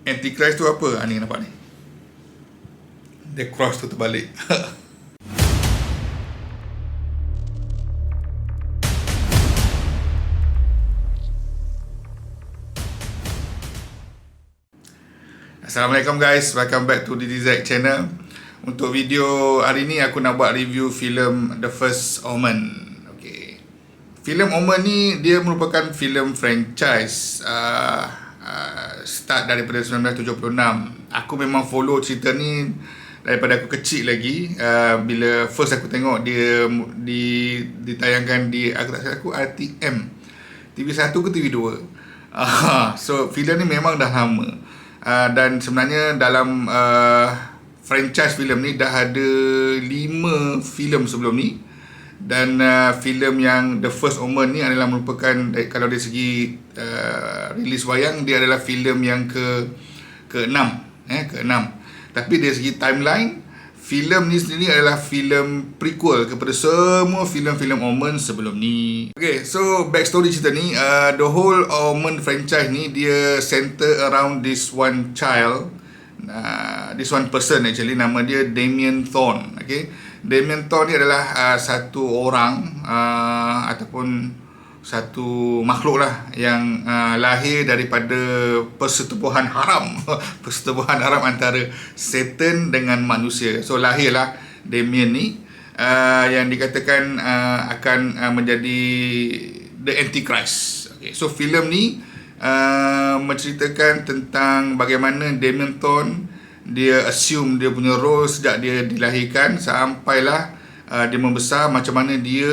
Antichrist tu apa? Ni nampak ni. Dia cross tu terbalik. Assalamualaikum guys, welcome back to DDZ channel. Untuk video hari ni aku nak buat review filem The First Omen. Okay. Filem Omen ni dia merupakan filem franchise start daripada 1976. Aku memang follow cerita ni daripada aku kecil lagi. Bila first aku tengok dia ditayangkan di, aku tak salah aku, RTM TV1 ke TV2. So filem ni memang dah lama. Dan sebenarnya dalam franchise filem ni dah ada 5 filem sebelum ni. Dan filem yang The First Omen ni adalah merupakan, kalau dari segi rilis wayang, dia adalah filem yang ke-6 ke-6. Tapi dari segi timeline, filem ni sendiri adalah filem prequel kepada semua filem-filem Omen sebelum ni. Okay, so backstory cerita ni, the whole Omen franchise ni dia center around this one child, this one person actually, nama dia Damien Thorn. Okay, Damien Thorn ni adalah satu orang ataupun satu makhluk lah yang lahir daripada persetubuhan haram persetubuhan haram antara Satan dengan manusia. So lahirlah Damien ni yang dikatakan akan menjadi the Antichrist. Okay, so filem ni menceritakan tentang bagaimana Damien Thorn dia assume dia punya role sejak dia dilahirkan sampailah dia membesar, macam mana dia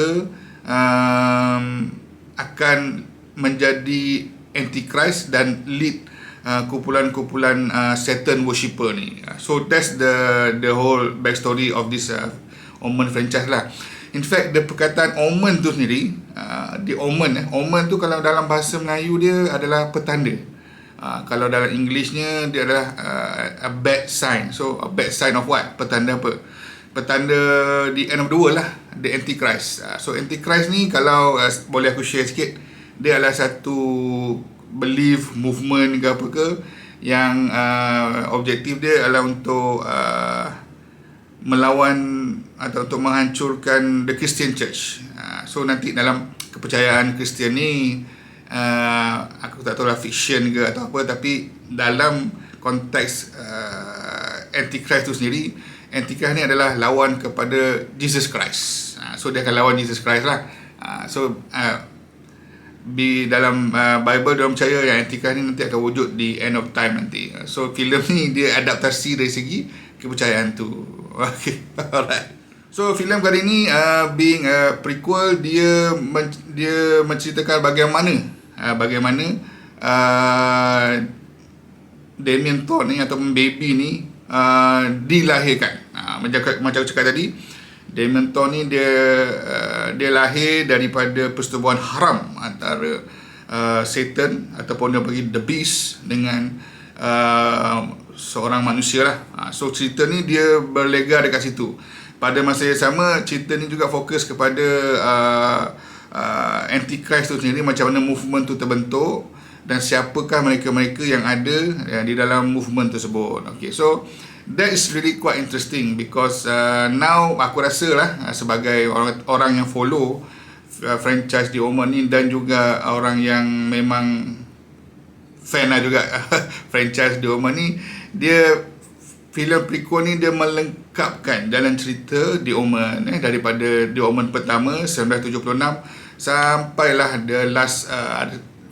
akan menjadi Antichrist dan lead kumpulan-kumpulan Satan worshipper ni. So that's the whole backstory of this Omen franchise lah. In fact, the perkataan Omen tu sendiri, the Omen tu kalau dalam bahasa Melayu dia adalah petanda. Kalau dalam Englishnya dia adalah a bad sign. So a bad sign of what? Petanda apa? Petanda the end of the world lah, the Antichrist. So Antichrist ni kalau boleh aku share sikit, dia adalah satu belief movement ke apa ke yang objektif dia adalah untuk melawan atau untuk menghancurkan the Christian Church. So nanti dalam kepercayaan Kristian ni, aku tak tahu lah fiction ke atau apa, tapi dalam konteks Antichrist tu sendiri, Antichrist ni adalah lawan kepada Jesus Christ. So dia akan lawan Jesus Christ lah. So di dalam Bible dia percaya yang Antichrist ni nanti akan wujud di end of time nanti. So filem ni dia adaptasi dari segi kepercayaan tu. Okay, alright. So filem kali ni being a prequel, dia menceritakan bagaimana Damien Thorn ni atau baby ni dilahirkan. Macam aku cakap tadi, Damien Thorn ni dia lahir daripada persetubuhan haram antara Satan ataupun dia panggil The Beast dengan seorang manusia lah. So cerita ni dia berlega dekat situ. Pada masa yang sama, cerita ni juga fokus kepada Antichrist tu sendiri, macam mana movement tu terbentuk dan siapakah mereka-mereka yang ada di dalam movement tersebut. Okay, so that is really quite interesting because now aku rasa lah sebagai orang yang follow franchise The Omen ni dan juga orang yang memang fan lah juga franchise The Omen ni, dia filem prequel ni dia melengkapkan jalan cerita The Omen daripada The Omen pertama 1976 sampailah the last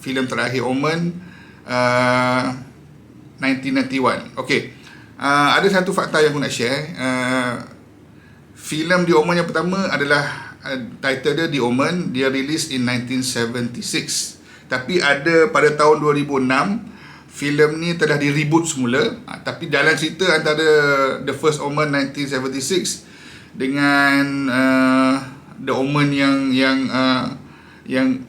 filem terakhir Omen 1991. Okay, ada satu fakta yang aku nak share. Filem The Omen yang pertama adalah title dia The Omen, dia release in 1976. Tapi ada pada tahun 2006 filem ni telah di-reboot semula, tapi jalan cerita antara The First Omen 1976 dengan The Omen yang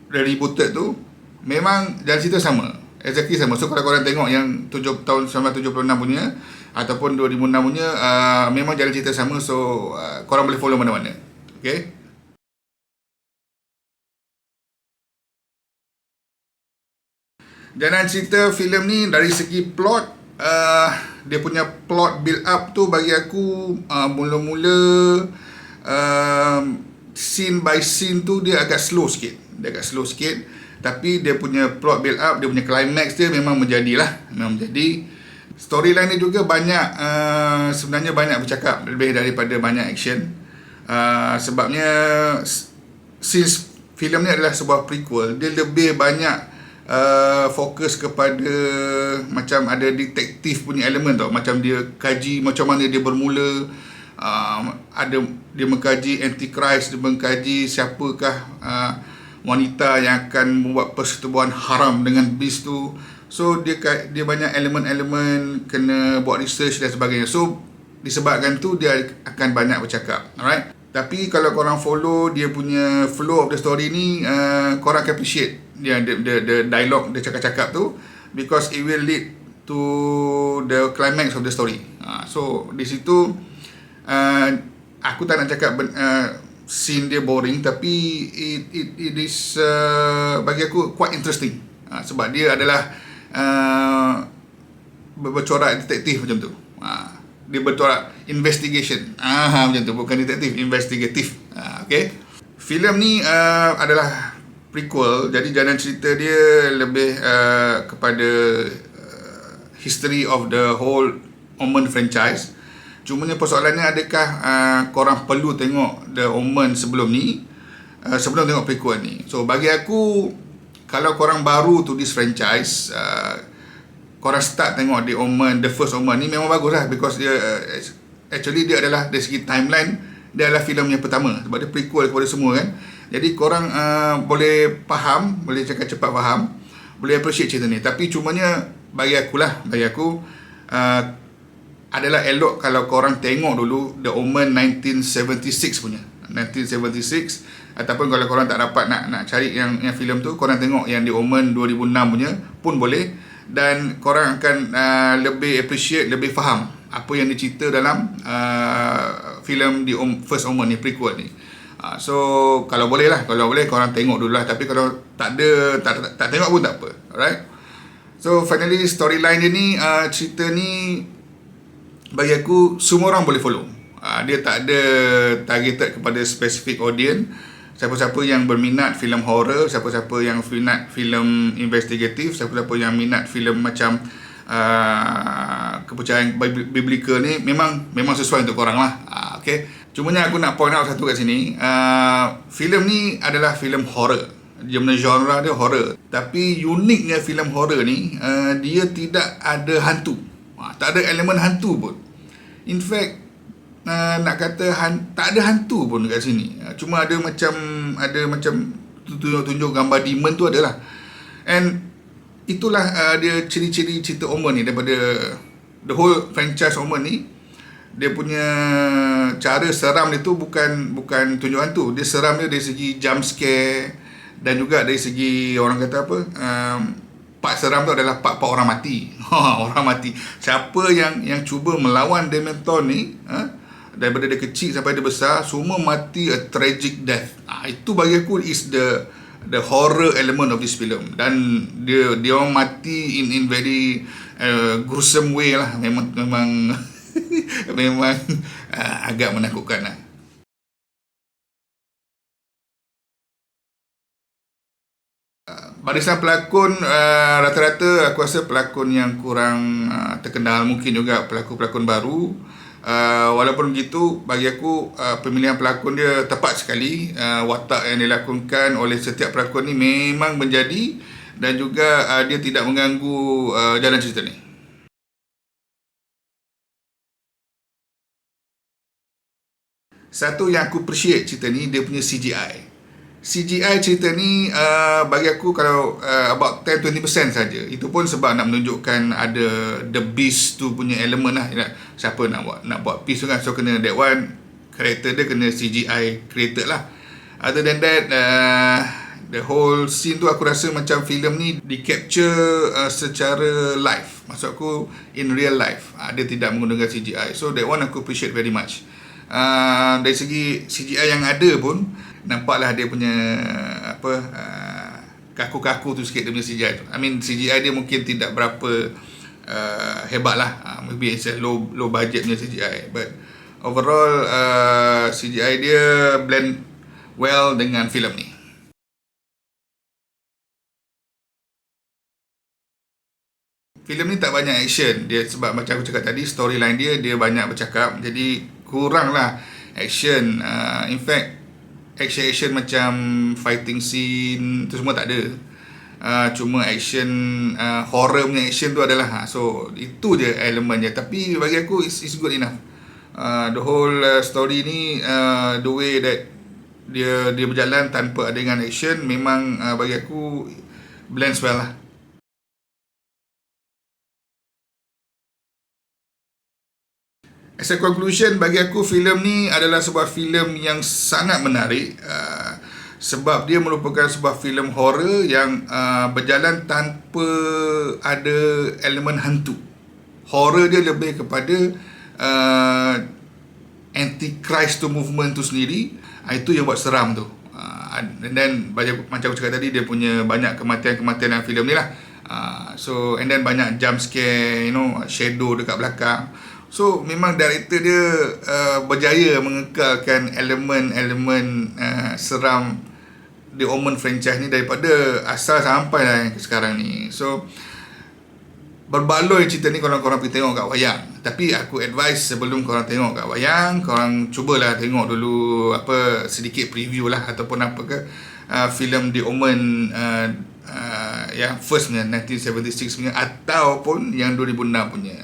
rebooted tu memang jalan cerita sama, exactly sama. So kalau korang tengok yang tahun 1976 punya ataupun 2006 punya, memang jalan cerita sama. So korang boleh follow mana-mana. Okay. Jalan cerita filem ni dari segi plot, dia punya plot build up tu bagi aku mula-mula scene by scene tu dia agak slow sikit. Tapi dia punya plot build up, dia punya climax dia memang menjadilah, memang menjadi. Storyline ni juga banyak, sebenarnya banyak bercakap lebih daripada banyak action. Sebabnya since filem ni adalah sebuah prequel, dia lebih banyak fokus kepada macam ada detektif punya elemen tau. Macam dia kaji macam mana dia bermula, ada dia mengkaji Antichrist, dia mengkaji siapakah wanita yang akan membuat persetubuhan haram dengan beast tu. So dia banyak elemen-elemen, kena buat research dan sebagainya. So disebabkan tu dia akan banyak bercakap. Alright. Tapi kalau korang follow dia punya flow of the story ni, korang akan appreciate dia the dialogue dia cakap-cakap tu, because it will lead to the climax of the story. So di situ aku tak nak cakap scene dia boring, tapi it is bagi aku quite interesting. Sebab dia adalah bercorak detektif macam tu. Dia bercorak investigation. Macam tu, bukan detektif, investigatif. Okay. Filem ni adalah prequel, jadi jalan cerita dia lebih kepada history of the whole Omen franchise. Cumanya persoalannya, adakah korang perlu tengok The Omen sebelum ni, sebelum tengok prequel ni? So bagi aku, kalau korang baru to this franchise, korang start tengok The Omen, the first Omen ni memang bagus lah, because dia actually dia adalah dari segi timeline, dia adalah filem yang pertama, sebab dia prequel kepada semua kan. Jadi korang boleh faham, boleh cakap cepat faham, boleh appreciate cerita ni. Tapi cumanya bagi aku adalah elok kalau korang tengok dulu The Omen 1976 punya, 1976. Ataupun kalau korang tak dapat nak cari yang filem tu, korang tengok yang The Omen 2006 punya pun boleh. Dan korang akan lebih appreciate, lebih faham apa yang dicerita dalam filem The First Omen ni, prequel ni. So kalau boleh korang tengok dulu lah. Tapi kalau tak tengok pun tak apa. Alright. So finally storyline dia ni, cerita ni bagi aku semua orang boleh follow. Dia tak ada targeted kepada specific audience. Siapa-siapa yang berminat filem horror, siapa-siapa yang minat filem investigatif, siapa-siapa yang minat filem macam kepercayaan biblical ni, memang sesuai untuk korang lah. Okay. Cumanya aku nak point out satu kat sini, filem ni adalah filem horror. Dia punya genre dia horror. Tapi uniknya filem horror ni, dia tidak ada hantu. Tak ada elemen hantu pun. In fact, nak kata tak ada hantu pun kat sini. Cuma ada macam tunjuk-tunjuk gambar demon tu adalah. And itulah dia ciri-ciri cerita Omen ni. Daripada the whole franchise Omen ni, dia punya cara seram dia tu bukan tunjuk hantu. Dia seram dia dari segi jump scare, dan juga dari segi orang kata apa, part seram tu adalah part orang mati. Orang mati. Siapa yang cuba melawan Dementor ni, daripada dia kecil sampai dia besar, semua mati a tragic death. Itu bagi aku is the horror element of this film. Dan dia orang mati in very gruesome way lah. Memang memang agak menakutkan lah. Barisan pelakon, rata-rata aku rasa pelakon yang kurang terkenal, mungkin juga pelakon-pelakon baru. Walaupun begitu, bagi aku pemilihan pelakon dia tepat sekali. Watak yang dilakonkan oleh setiap pelakon ni memang menjadi, dan juga dia tidak mengganggu jalan cerita ni. Satu yang aku appreciate cerita ni, dia punya CGI cerita ni, bagi aku kalau about 10-20% saja. Itu pun sebab nak menunjukkan ada the beast tu punya elemen lah. Siapa nak buat beast tu kan, so kena that one, karakter dia kena CGI created lah. Other than that, the whole scene tu aku rasa macam filem ni di capture secara live. Maksud aku in real life. Dia tidak menggunakan CGI. So that one aku appreciate very much. Dari segi CGI yang ada pun, nampaklah dia punya kaku-kaku tu sikit dia punya CGI tu. I mean CGI dia mungkin tidak berapa hebat lah. Maybe it's a low budget punya CGI, but overall CGI dia blend well dengan filem ni. Filem ni tak banyak action dia, sebab macam aku cakap tadi, storyline dia banyak bercakap, jadi kurang lah action. In fact action macam fighting scene tu semua tak ada. Cuma action, horror punya action tu adalah so itu je elemennya. Tapi bagi aku it's good enough. The whole story ni, the way that dia berjalan tanpa adegan action, memang bagi aku blends well lah. As a conclusion, bagi aku filem ni adalah sebuah filem yang sangat menarik, sebab dia merupakan sebuah filem horror yang berjalan tanpa ada elemen hantu. Horror dia lebih kepada anti-Christ tu movement tu sendiri. Itu yang buat seram tu. And then macam aku cakap tadi, dia punya banyak kematian-kematian dalam filem ni lah. So and then banyak jump scare, shadow dekat belakang. So memang director dia berjaya mengekalkan elemen-elemen seram The Omen franchise ni daripada asal sampai lah yang sekarang ni. So berbaloi cerita ni korang pergi tengok kat wayang. Tapi aku advise sebelum korang tengok kat wayang, korang cubalah tengok dulu sedikit preview lah ataupun apa ke filem The Omen yang first punya 1976 punya ataupun yang 2006 punya.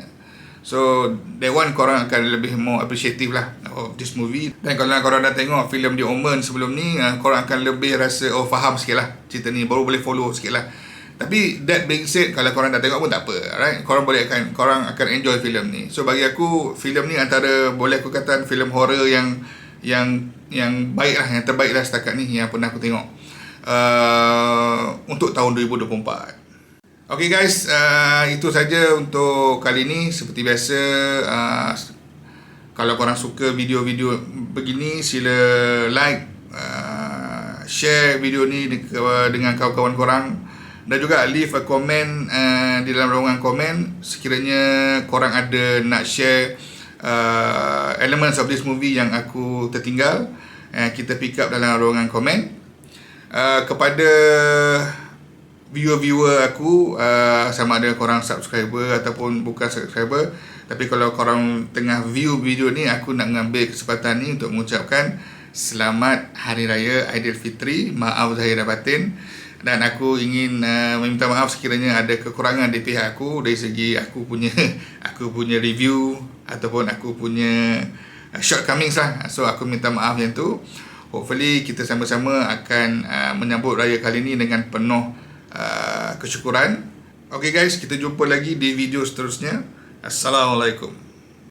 So that one korang akan lebih more appreciative lah of this movie. Dan kalau korang dah tengok filem The Omen sebelum ni, korang akan lebih rasa faham sikit lah cerita ni, baru boleh follow sikit lah. Tapi that being said, kalau korang dah tengok pun tak apa, right? Korang akan enjoy filem ni. So bagi aku filem ni antara, boleh aku kata filem horror yang baik lah, yang terbaik lah setakat ni yang pernah aku tengok untuk tahun 2024. Okay guys, itu saja untuk kali ni. Seperti biasa, kalau korang suka video-video begini, sila like, share video ni dengan kawan-kawan korang, dan juga leave a comment di dalam ruangan komen sekiranya korang ada nak share elements of this movie yang aku tertinggal. Kita pick up dalam ruangan komen. Kepada viewer aku, sama ada korang subscriber ataupun bukan subscriber, tapi kalau korang tengah view video ni, aku nak mengambil kesempatan ni untuk mengucapkan selamat Hari Raya Aidilfitri, maaf zahir dan batin. Dan aku ingin meminta maaf sekiranya ada kekurangan di pihak aku dari segi aku punya review ataupun aku punya shortcomings lah. So aku minta maaf yang tu. Hopefully kita sama-sama akan menyambut raya kali ni dengan penuh kesyukuran. Okay guys, kita jumpa lagi di video seterusnya. Assalamualaikum.